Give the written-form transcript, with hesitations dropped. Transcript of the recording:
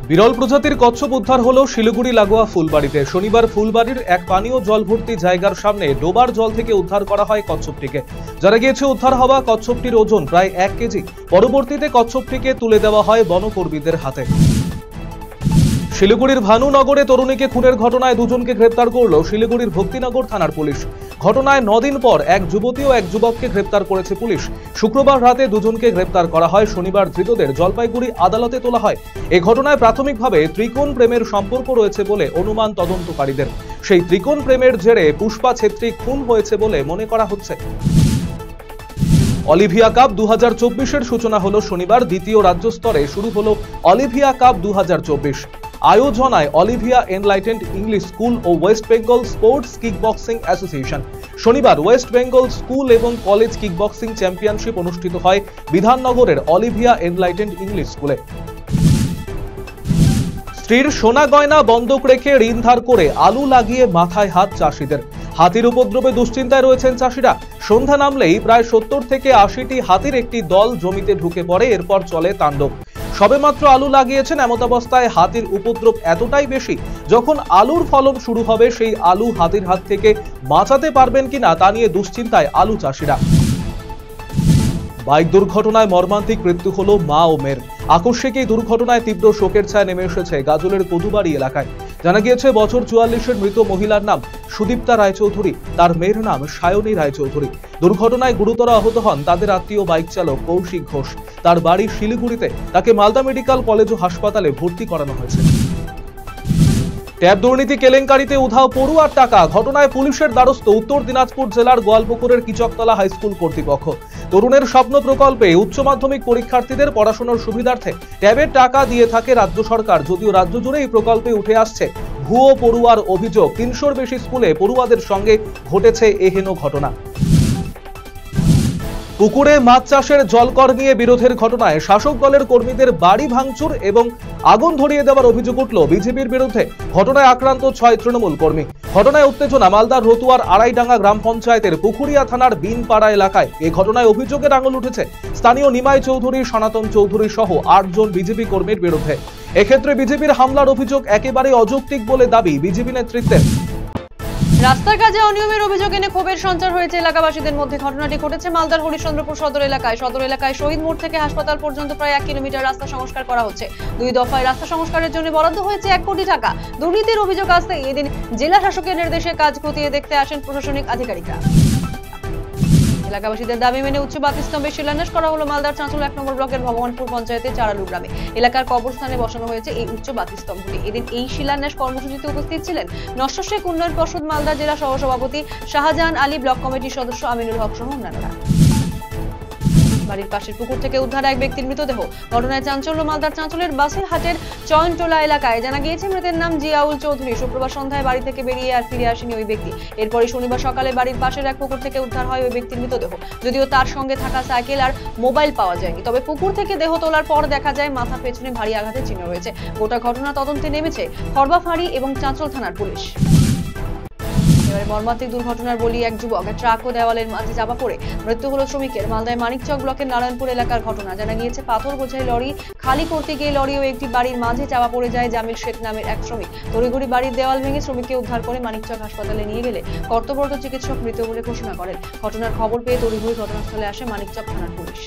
বিরল প্রজাতির কচ্ছপ উদ্ধার হলো শিলিগুড়ি লাগোয়া ফুলবাড়িতে। শনিবার ফুলবাড়ির এক পানীয় জল ভর্তি জায়গার সামনে ডোবার জল থেকে উদ্ধার করা হয় কচ্ছপটিকে। জানা গিয়েছে উদ্ধার হওয়া কচ্ছপটির ওজন প্রায় 1 কেজি। পরবর্তীতে কচ্ছপটিকে তুলে দেওয়া হয় বনকর্মীদের হাতে। শিলিগুড়ির ভানুনগরে তরুণীকে খুনের ঘটনায় দুজনকে গ্রেপ্তার করল শিলিগুড়ির ভক্তিনগর থানার পুলিশ। ঘটনায় 9 দিন পর এক যুবতী ও এক যুবককে গ্রেপ্তার করেছে পুলিশ। শুক্রবার রাতে দুজনকে গ্রেপ্তার করা হয়। শনিবার ধৃতদের জলপাইগুড়ি আদালতে তোলা হয়। এই ঘটনায় প্রাথমিকভাবে ত্রিকোণ প্রেমের সম্পর্ক রয়েছে বলে অনুমান তদন্তকারীদের। সেই ত্রিকোণ প্রেমের জেরে পুষ্পা ছেত্রী খুন হয়েছে বলে মনে করা হচ্ছে। অলিভিয়া কাপ 2024-এর সূচনা হলো শনিবার। দ্বিতীয় রাজ্য স্তরে শুরু হলো অলিভিয়া কাপ 2024। আয়োজনায় অলিভিয়া এনলাইটেন্ড ইংলিশ স্কুল ও West Bengal sports kickboxing association. শনিবার ওয়েস্ট বেঙ্গল স্কুল এবং কলেজ কিকবক্সিং চ্যাম্পিয়নশিপ অনুষ্ঠিত হয় বিধাননগরের অলিভিয়া এনলাইটেন্ড ইংলিশ স্কুলে। স্ত্রীর সোনা গয়না বন্ধক রেখে ঋণ ধার করে আলু লাগিয়ে মাথায় হাত চাষিদের। হাতির উপদ্রবে দুশ্চিন্তায় রয়েছেন চাষিরা। সন্ধ্যা নামলেই প্রায় 70 থেকে 80টি হাতির একটি দল জমিতে ঢুকে পড়ে। এরপর চলে তাণ্ডব। সবেমাত্র আলু লাগিয়েছেন, এমতাবস্থায় হাতির উপদ্রব এতটাই বেশি, যখন আলুর ফলন শুরু হবে সেই আলু হাতির হাত থেকে বাঁচাতে পারবেন কিনা তা নিয়ে দুশ্চিন্তায় আলু চাষিরা। বাইক দুর্ঘটনায় মর্মান্তিক মৃত্যু হলো মা ও মেয়ের। আকস্মিক এই দুর্ঘটনায় তীব্র শোকের ছায়া নেমে এসেছে গাজলের কদুবাড়ি এলাকায়। জানা গিয়েছে বছর 44-এর মৃত মহিলার নাম সুদীপ্তা রায়চৌধুরী, তার মেয়ের নাম সায়নী রায়চৌধুরী। দুর্ঘটনায় গুরুতর আহত হন তাদের আত্মীয় বাইক চালক কৌশিক ঘোষ। তার বাড়ি শিলিগুড়িতে। তাকে মালদা মেডিকেল কলেজ ও হাসপাতালে ভর্তি করানো হয়েছে। ট্যাব দুর্নীতি কেলেঙ্কারিতে উধাও পড়ুয়ার টাকা। ঘটনায় পুলিশের দ্বারস্থ উত্তর দিনাজপুর জেলার গোয়ালপুকুরের কিচকতলা হাইস্কুল কর্তৃপক্ষ। তরুণের স্বপ্ন প্রকল্পে উচ্চ মাধ্যমিক পরীক্ষার্থীদের পড়াশোনার সুবিধার্থে ট্যাবের টাকা দিয়ে থাকে রাজ্য সরকার। যদিও রাজ্য জুড়ে এই প্রকল্পে উঠে আসছে ভুয়ো পড়ুয়ার অভিযোগ। 300-র বেশি স্কুলে পড়ুয়াদের সঙ্গে ঘটেছে এহেন ঘটনা। পুকুরে মাছ চাষের জলকর নিয়ে বিরোধের ঘটনায় শাসক দলের কর্মীদের বাড়ি ভাঙচুর এবং আগুন ধরিয়ে দেওয়ার অভিযোগ উঠল বিজেপির বিরুদ্ধে। ঘটনায় আক্রান্ত 6 তৃণমূল কর্মী। ঘটনায় উত্তেজনা মালদার রতুয়ার আড়াইডাঙ্গা গ্রাম পঞ্চায়েতের পুকুরিয়া থানার বিনপাড়া এলাকায়। এই ঘটনায় অভিযোগের আঙুল উঠেছে স্থানীয় নিমাই চৌধুরী, সনাতন চৌধুরী সহ 8 জন বিজেপি কর্মীর বিরুদ্ধে। এক্ষেত্রে বিজেপির হামলার অভিযোগ একেবারে অযৌক্তিক বলে দাবি বিজেপি নেতৃত্বের। রাস্তার কাজে অনিয়মের অভিযোগ এনে ক্ষোভের সঞ্চার হয়েছে এলাকাবাসীদের মধ্যে। ঘটনাটি ঘটেছে মালদার হরিশ্চন্দ্রপুর সদর এলাকায়। শহীদ মোড় থেকে হাসপাতাল পর্যন্ত প্রায় 1 কিলোমিটার রাস্তা সংস্কার করা হচ্ছে। 2 দফায় রাস্তা সংস্কারের জন্য বরাদ্দ হয়েছে 1 কোটি টাকা। দুর্নীতির অভিযোগ আসতে এদিন জেলা শাসকের নির্দেশে কাজ খতিয়ে দেখতে আসেন প্রশাসনিক আধিকারিকরা। এলাকাবাসীদের দাবি মেনে উচ্চ বাতিস্তম্ভের শিলান্যাস করা হলো মালদার চাঁচল 1 নম্বর ব্লকের ভগবানপুর পঞ্চায়েতের চারালু গ্রামে। এলাকার কবরস্থানে বসানো হয়েছে এই উচ্চ বাতিস্তম্ভটি। এদিন এই শিলান্যাস কর্মসূচিতে উপস্থিত ছিলেন নস্য শেখ উন্নয়ন পর্ষদ মালদা জেলা সহসভাপতি শাহজাহান আলী, ব্লক কমিটির সদস্য আমিনুল হক সহ অন্যান্যরা। বাড়ির পাশের পুকুর থেকে উদ্ধার এক ব্যক্তির মৃতদেহ। ঘটনায় চাঞ্চল্য মালদার চাঁচলের বাসিরহাটের চয়নটোলা এলাকায়। জানা গিয়েছে মৃতের নাম জিয়াউল চৌধুরী। শুক্রবার সন্ধ্যায় বাড়ি থেকে বেরিয়ে আর ফিরে আসেনি ওই ব্যক্তি। এরপরই শনিবার সকালে বাড়ির পাশের এক পুকুর থেকে উদ্ধার হয় ওই ব্যক্তির মৃতদেহ। যদিও তার সঙ্গে থাকা সাইকেল আর মোবাইল পাওয়া যায়নি। তবে পুকুর থেকে দেহ তোলার পর দেখা যায় মাথা পেছনে ভারী আঘাতের চিহ্ন রয়েছে। গোটা ঘটনা তদন্তে নেমেছে খড়বাফাঁড়ি এবং চাঁচল থানার পুলিশ। এবারে মর্মান্তিক দুর্ঘটনার বলি এক যুবক। ট্রাক ও দেওয়ালের মাঝে চাপা পড়ে মৃত্যু হলো শ্রমিকের। মালদায় মানিকচক ব্লকের নারায়ণপুর এলাকার ঘটনা। জানা গিয়েছে পাথর বোঝাই লরি খালি করতে গিয়ে লরি ও একটি বাড়ির মাঝে চাপা পড়ে যায় জামিল শেখ নামের এক শ্রমিক। তড়িঘড়ি বাড়ির দেওয়াল ভেঙে শ্রমিককে উদ্ধার করে মানিকচক হাসপাতালে নিয়ে গেলে কর্তব্যরত চিকিৎসক মৃত বলে ঘোষণা করেন। ঘটনার খবর পেয়ে তড়িঘড়ি ঘটনাস্থলে আসে মানিকচক থানার পুলিশ।